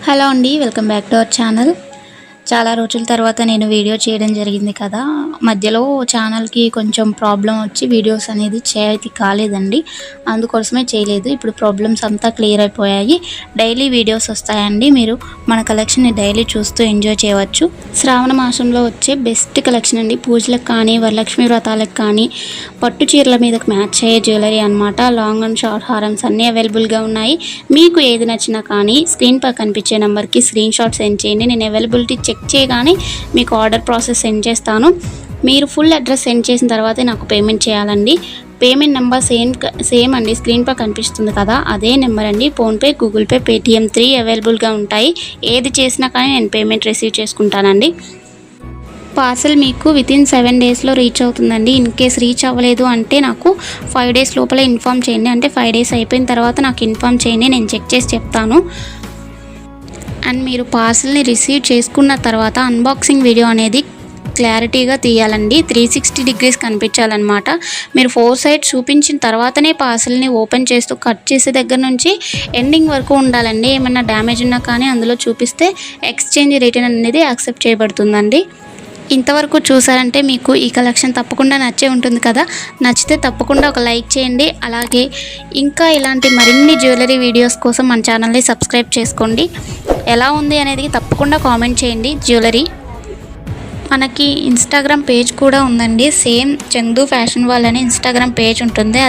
Hello అండి, welcome back to our channel. చాలా రోజుల తర్వాత నేను వీడియో చేయడం జరిగింది కదా. మధ్యలో ఛానల్కి కొంచెం ప్రాబ్లం వచ్చి వీడియోస్ అనేది చేయతి కాలేదండి. అందుకోసమే చేయలేదు. ఇప్పుడు ప్రాబ్లమ్స్ అంతా క్లియర్ అయిపోయాయి. డైలీ వీడియోస్ వస్తాయండి. మీరు మన కలెక్షన్ని డైలీ చూస్తూ ఎంజాయ్ చేయవచ్చు. శ్రావణ మాసంలో వచ్చే బెస్ట్ కలెక్షన్ అండి. పూజలకు కానీ, వరలక్ష్మి వ్రతాలకు కానీ, పట్టు చీరల మీదకి మ్యాచ్ అయ్యే జ్యువెలరీ అనమాట. లాంగ్ అండ్ షార్ట్ హారమ్స్ అన్నీ అవైలబుల్గా ఉన్నాయి. మీకు ఏది నచ్చినా కానీ స్క్రీన్ పై కనిపించే నెంబర్కి స్క్రీన్ షాట్ సెండ్ చేయండి. నేను అవైలబిలిటీ చెక్ చేయగానే మీకు ఆర్డర్ ప్రాసెస్ సెండ్ చేస్తాను. మీరు ఫుల్ అడ్రస్ సెండ్ చేసిన తర్వాతే నాకు పేమెంట్ చేయాలండి. పేమెంట్ నెంబర్ సేమ్ అండి, స్క్రీన్ పై కనిపిస్తుంది కదా, అదే నెంబర్ అండి. ఫోన్పే, గూగుల్ పే, పేటిఎం 3 అవైలబుల్గా ఉంటాయి. ఏది చేసినా కానీ నేను పేమెంట్ రిసీవ్ చేసుకుంటానండి. పార్సల్ మీకు వితిన్ 7 డేస్లో రీచ్ అవుతుందండి. ఇన్ కేస్ రీచ్ అవ్వలేదు అంటే నాకు 5 డేస్ లోపల ఇన్ఫామ్ చేయండి. అంటే 5 డేస్ అయిపోయిన తర్వాత నాకు ఇన్ఫామ్ చేయండి, నేను చెక్ చేసి చెప్తాను. అండ్ మీరు పార్సల్ని రిసీవ్ చేసుకున్న తర్వాత అన్బాక్సింగ్ వీడియో అనేది క్లారిటీగా తీయాలండి. 360 డిగ్రీస్ కనిపించాలన్నమాట. మీరు 4 సైడ్స్ చూపించిన తర్వాతనే పార్సల్ని ఓపెన్ చేస్తూ కట్ చేసే దగ్గర నుంచి ఎండింగ్ వరకు ఉండాలండి. ఏమైనా డ్యామేజ్ ఉన్నా కానీ అందులో చూపిస్తే ఎక్స్చేంజ్ రిటర్న్ అనేది యాక్సెప్ట్ చేయబడుతుందండి. ఇంతవరకు చూసారంటే మీకు ఈ కలెక్షన్ తప్పకుండా నచ్చే ఉంటుంది కదా. నచ్చితే తప్పకుండా ఒక లైక్ చేయండి. అలాగే ఇంకా ఇలాంటి మరిన్ని జ్యువెలరీ వీడియోస్ కోసం మన ఛానల్ని సబ్స్క్రైబ్ చేసుకోండి. ఎలా ఉంది అనేది తప్పకుండా కామెంట్ చేయండి. జ్యువెలరీ మనకి ఇన్స్టాగ్రామ్ పేజ్ కూడా ఉందండి. సేమ్ చందు ఫ్యాషన్ వాల్ అని ఇన్స్టాగ్రామ్ పేజ్ ఉంటుంది.